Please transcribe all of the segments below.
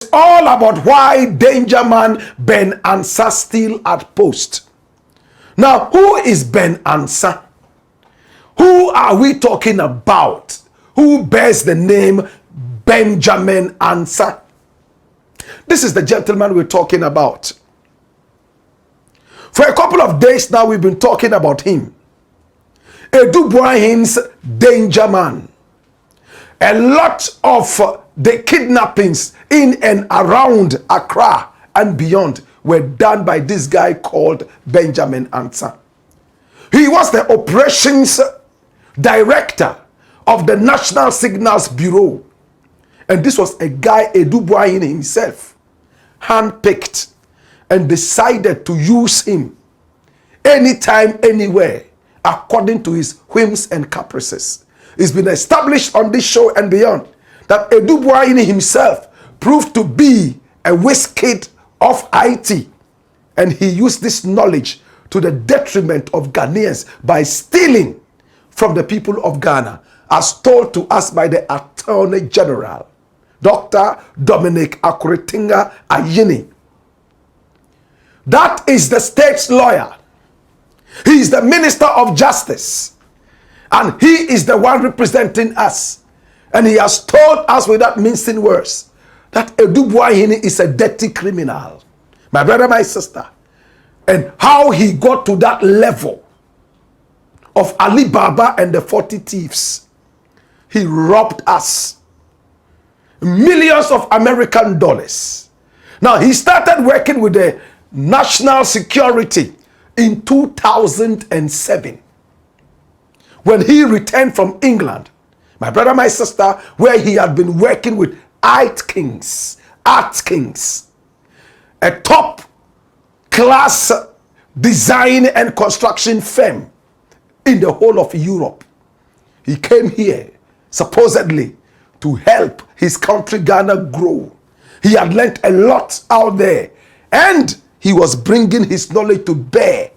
is all about why Dängerman Ben Ansa still at post. Now, who is Ben Ansa? Who are we talking about? Who bears the name Benjamin Ansa? This is the gentleman we're talking about. For a couple of days now, we've been talking about him. Edubuahin's Dängerman. A lot of the kidnappings in and around Accra and beyond were done by this guy called Benjamin Ansa. He was the operations director of the National Signals Bureau. And this was a guy, Edubuahin himself, handpicked and decided to use him anytime, anywhere, according to his whims and caprices. It's been established on this show and beyond that Edubuahin himself proved to be a whiz-kid of IT, and he used this knowledge to the detriment of Ghanaians by stealing from the people of Ghana, as told to us by the Attorney General, Dr. Dominic Akuritinga Ayini. That is the state's lawyer. He is the Minister of Justice, and he is the one representing us. And he has told us without mincing words that Edubuahin is a dirty criminal. My brother, my sister. And how he got to that level of Ali Baba and the 40 thieves. He robbed us millions of American dollars. Now, he started working with the National Security in 2007. When he returned from England, my brother, my sister, where he had been working with Atkins, a top class design and construction firm in the whole of Europe. He came here supposedly to help his country Ghana grow. He had learned a lot out there, and he was bringing his knowledge to bear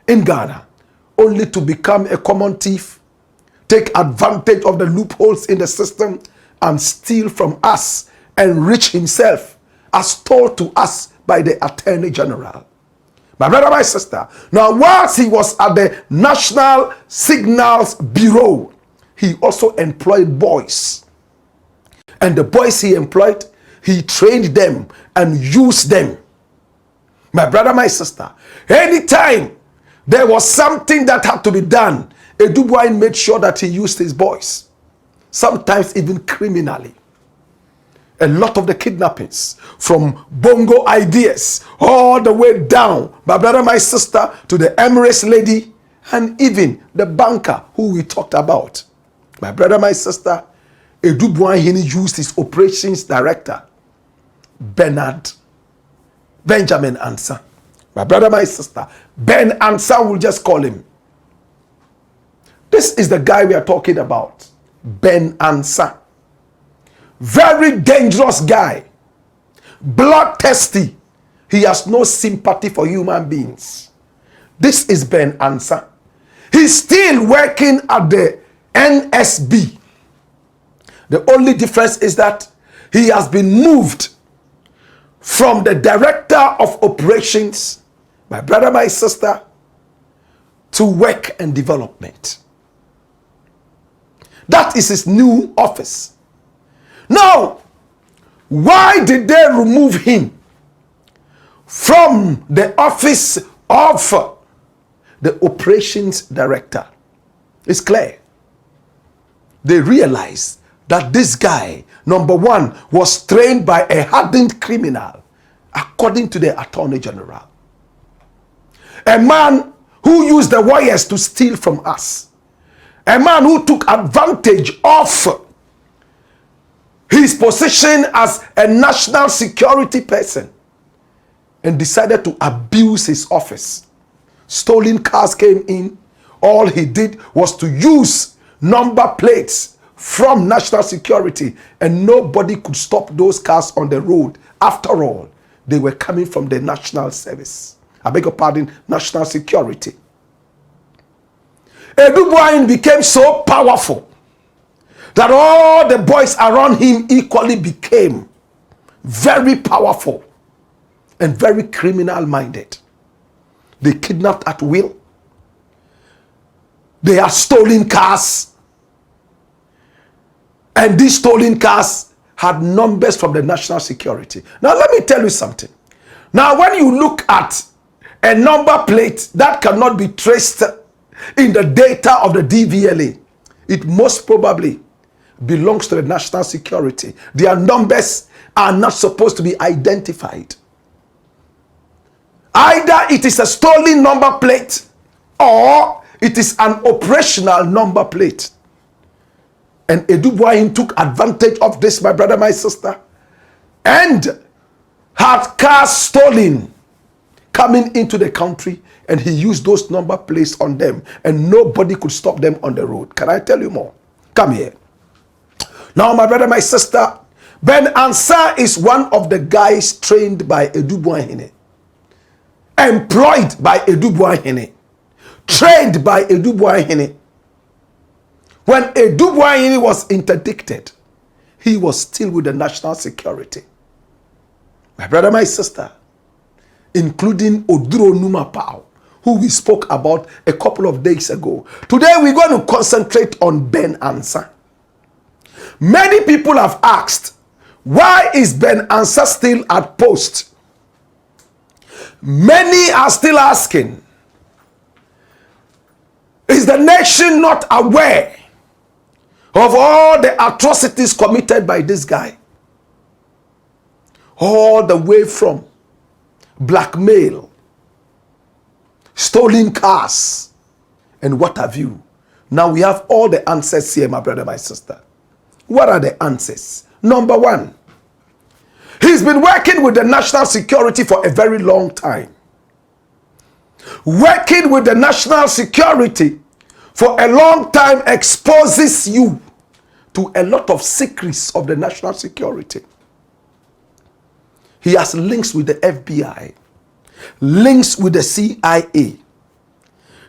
in Ghana, only to become a common thief, take advantage of the loopholes in the system, and steal from us, enrich himself, as told to us by the Attorney General. My brother, my sister, now whilst he was at the National Signals Bureau, he also employed boys. And the boys he employed, he trained them and used them. My brother, my sister, anytime there was something that had to be done, Edubuahin made sure that he used his boys, sometimes even criminally. A lot of the kidnappings, from bongo ideas all the way down, my brother, my sister, to the Emirates lady, and even the banker who we talked about. My brother, my sister, Edubuahin used his operations director, Benjamin Ansa. My brother, my sister, Ben Ansa, will just call him. This is the guy we are talking about, Ben Ansa. Very dangerous guy, bloodthirsty. He has no sympathy for human beings. This is Ben Ansa. He's still working at the NSB. The only difference is that he has been moved from the director of operations, my brother, my sister, to work and development. That is his new office. Now, why did they remove him from the office of the operations director? It's clear. They realized that this guy, number one, was trained by a hardened criminal, according to the Attorney General. A man who used the wires to steal from us. A man who took advantage of his position as a national security person and decided to abuse his office. Stolen cars came in. All he did was to use number plates from national security, and nobody could stop those cars on the road. After all, they were coming from the national service. I beg your pardon, national security. Edubuahin became so powerful that all the boys around him equally became very powerful, and very criminal-minded. They kidnapped at will. They have stolen cars. And these stolen cars had numbers from the national security. Now, let me tell you something. Now, when you look at a number plate that cannot be traced in the data of the DVLA, it most probably belongs to the national security. Their numbers are not supposed to be identified. Either it is a stolen number plate or it is an operational number plate. And Edubuahin took advantage of this, my brother, my sister, and had cars stolen coming into the country, and he used those number plates on them, and nobody could stop them on the road. Can I tell you more? Come here. Now, my brother, my sister, Ben Ansa is one of the guys trained by Edubuahin, employed by Edubuahin, trained by Edubuahin. When Edubuahin was interdicted, he was still with the national security. My brother, my sister, including Oduro Numapao, who we spoke about a couple of days ago. Today we're going to concentrate on Ben Ansa. Many people have asked, why is Ben Ansa still at post? Many are still asking, is the nation not aware of all the atrocities committed by this guy? All the way from blackmail, stolen cars, and what have you. Now we have all the answers here, my brother, my sister. What are the answers? Number one, he's been working with the national security for a very long time. Working with the national security for a long time exposes you to a lot of secrets of the national security. He has links with the FBI, links with the CIA.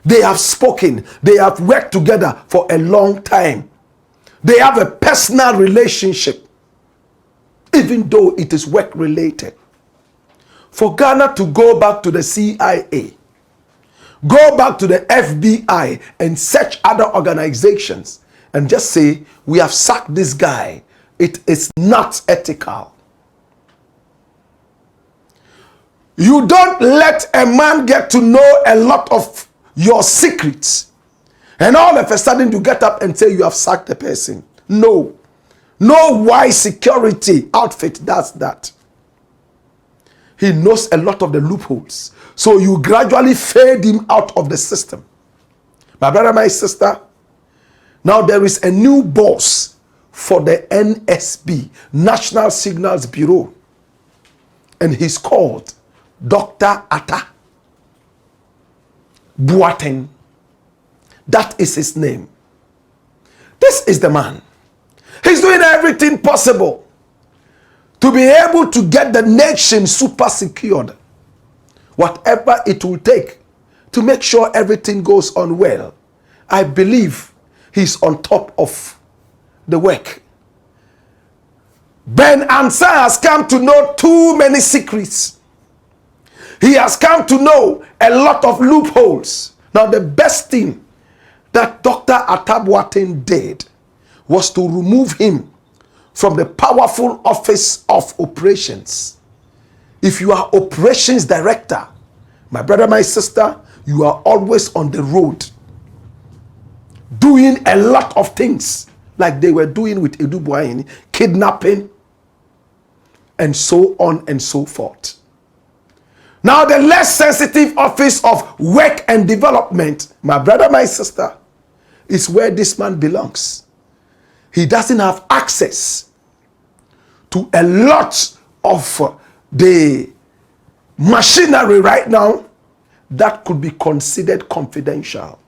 They have spoken. They have worked together for a long time. They have a personal relationship, even though it is work related. For Ghana to go back to the CIA, go back to the FBI and search other organizations and just say, we have sacked this guy, it is not ethical. You don't let a man get to know a lot of your secrets and all of a sudden you get up and say you have sacked the person. No. No wise security outfit does that. He knows a lot of the loopholes. So you gradually fade him out of the system. My brother, my sister, now there is a new boss for the NSB, National Signals Bureau. And he's called Dr. Atta Boateng. That is his name. This is the man. He's doing everything possible to be able to get the nation super secured. Whatever it will take to make sure everything goes on well. I believe he's on top of the work. Ben Ansa has come to know too many secrets. He has come to know a lot of loopholes. Now, the best thing that Dr. Atta Boateng did was to remove him from the powerful office of operations. If you are operations director, my brother, my sister, you are always on the road, doing a lot of things like they were doing with Edubuahin, kidnapping, and so on and so forth. Now, the less sensitive office of work and development, my brother, my sister, is where this man belongs. He doesn't have access to a lot of the machinery right now that could be considered confidential.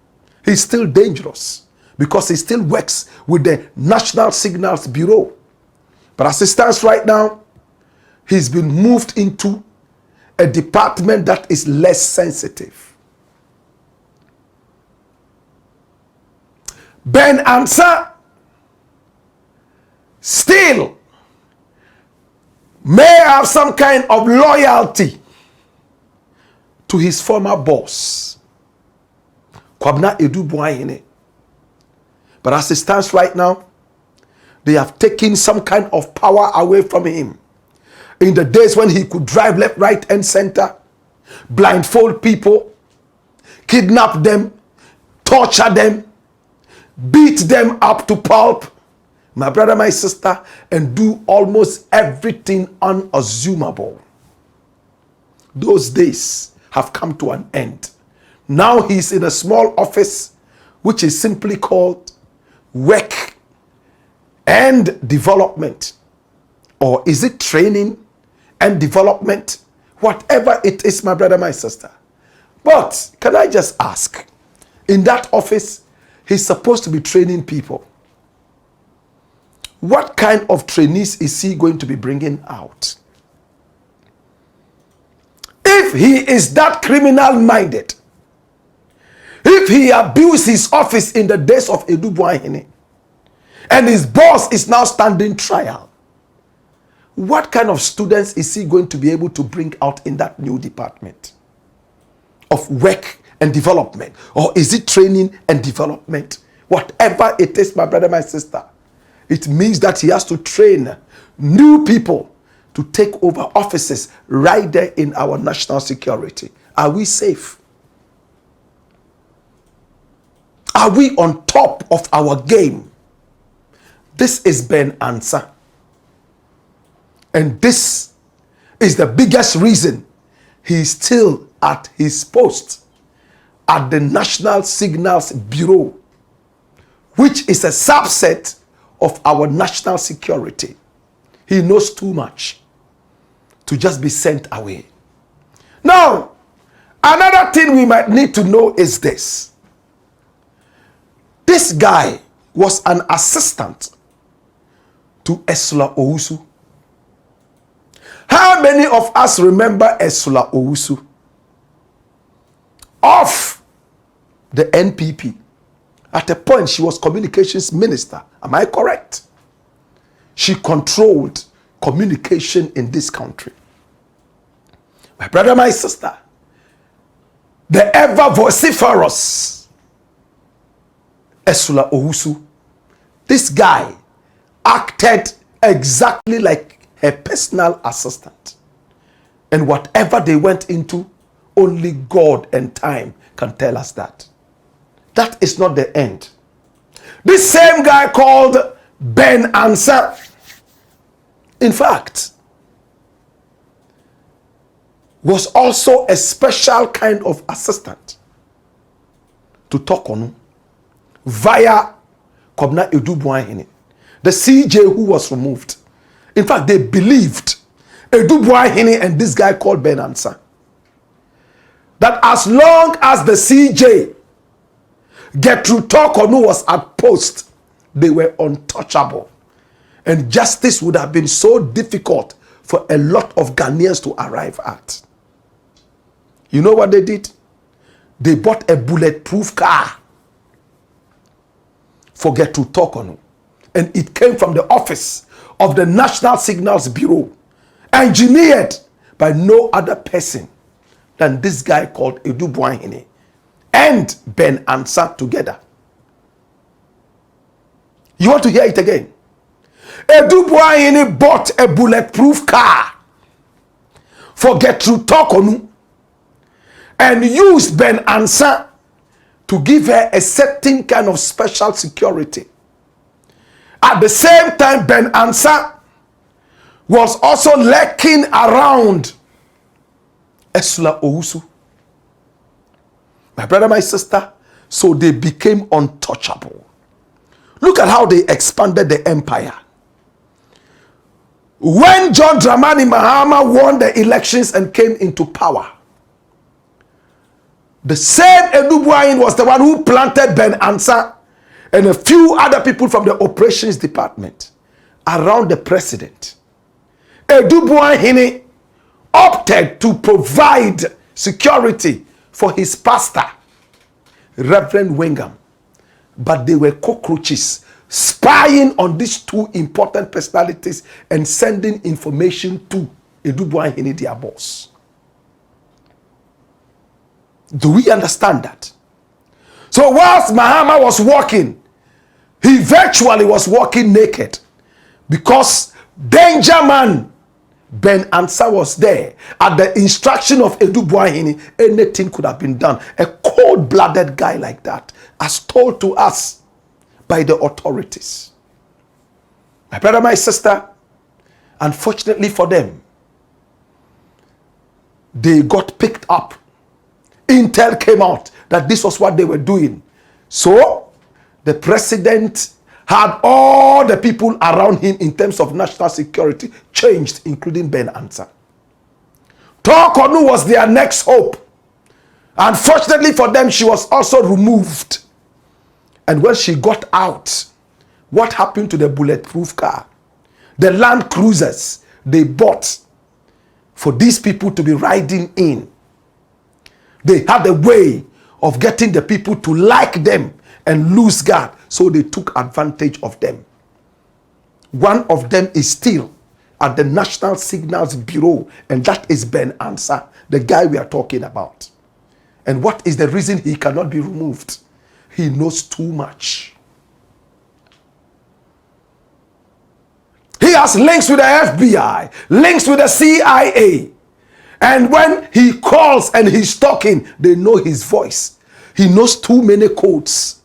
He's still dangerous because he still works with the National Signals Bureau. But as it stands right now, he's been moved into a department that is less sensitive. Ben Ansa still may have some kind of loyalty to his former boss, Kwabena Edubuahene. But as it stands right now, they have taken some kind of power away from him. In the days when he could drive left, right, and center, blindfold people, kidnap them, torture them, beat them up to pulp, my brother, my sister, and do almost everything unassumable. Those days have come to an end. Now he's in a small office which is simply called Work and Development. Or is it Training and Development? Whatever it is, my brother, my sister. But can I just ask, in that office, he's supposed to be training people. What kind of trainees is he going to be bringing out? If he is that criminal-minded, if he abused his office in the days of Edubuahene, and his boss is now standing trial, what kind of students is he going to be able to bring out in that new department of Work and Development? Or is it Training and Development? Whatever it is, my brother, my sister, it means that he has to train new people to take over offices right there in our national security. Are we safe? Are we on top of our game? This is Ben Ansa. And this is the biggest reason he's still at his post at the National Signals Bureau, which is a subset of our national security. He knows too much to just be sent away. Now, another thing we might need to know is this. This guy was an assistant to Esula Owusu. How many of us remember Esula Owusu of the NPP? At a point, she was communications minister. Am I correct? She controlled communication in this country. My brother, my sister, the ever vociferous Esula Owusu, this guy acted exactly like her personal assistant. And whatever they went into, only God and time can tell us that. That is not the end. This same guy called Ben Ansa, in fact, was also a special kind of assistant to Tokonu via Kwabena Edubuahene, the CJ who was removed. In fact, they believed Edubuahene and this guy called Ben Ansa that as long as the CJ Gertrude Tokonu was at post, they were untouchable. And justice would have been so difficult for a lot of Ghanaians to arrive at. You know what they did? They bought a bulletproof car for Gertrude Tokonu. And it came from the office of the National Signals Bureau, engineered by no other person than this guy called Edubuahene and Ben Ansa together. You want to hear it again? Edubuahene bought a bulletproof car for Gertrude Tokonu and used Ben Ansa to give her a certain kind of special security. At the same time, Ben Ansa was also lurking around Esula Owusu. My brother, my sister, so they became untouchable. Look at how they expanded the empire. When John Dramani Mahama won the elections and came into power, the same Edubuahene was the one who planted Ben Ansa and a few other people from the operations department around the president. Edubuahene opted to provide security for his pastor, Reverend Wingham, but they were cockroaches spying on these two important personalities and sending information to Edubuahini, their boss. Do we understand that? So whilst Mahama was walking, he virtually was walking naked because Dängerman Ben Ansa was there. At the instruction of Edubuahini, anything could have been done. A cold-blooded guy like that, as told to us by the authorities. My brother, my sister, unfortunately for them, they got picked up. Intel came out that this was what they were doing. So the president had all the people around him in terms of national security changed, including Ben Ansa. Tokonu was their next hope. Unfortunately for them, she was also removed. And when she got out, what happened to the bulletproof car? The Land Cruisers they bought for these people to be riding in. They had a way of getting the people to like them and lose guard, so they took advantage of them. One of them is still at the National Signals Bureau, and that is Ben Ansa, the guy we are talking about. And what is the reason he cannot be removed? He knows too much. He has links with the FBI, links with the CIA. And when he calls and he's talking, they know his voice. He knows too many codes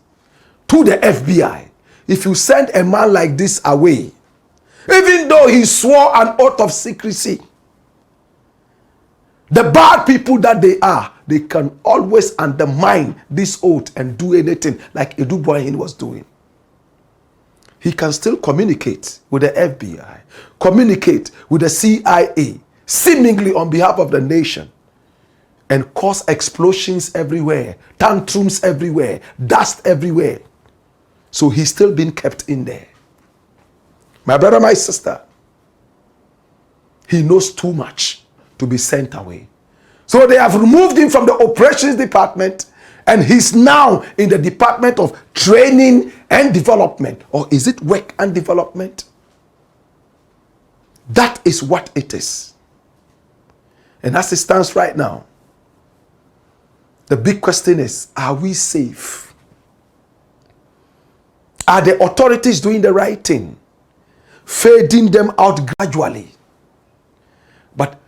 to the FBI. If you send a man like this away, even though he swore an oath of secrecy, the bad people that they are, they can always undermine this oath and do anything like Edubuahini was doing. He can still communicate with the FBI, communicate with the CIA, seemingly on behalf of the nation, and cause explosions everywhere, tantrums everywhere, dust everywhere. So he's still being kept in there. My brother, my sister, he knows too much to be sent away. So they have removed him from the operations department, and he's now in the department of training and development. Or is it work and development? That is what it is. And as it stands right now, the big question is, are we safe? Are the authorities doing the right thing? Fading them out gradually. But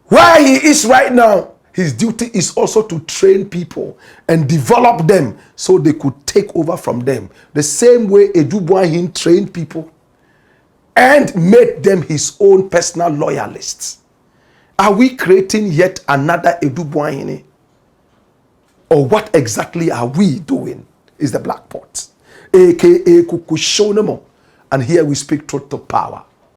where he is right now, his duty is also to train people and develop them so they could take over from them. The same way Edubuahini trained people and made them his own personal loyalists. Are we creating yet another Edubuahini? Or what exactly are we doing? Is the Blakk Pot, aka Kukushonemo. And here we speak truth to power.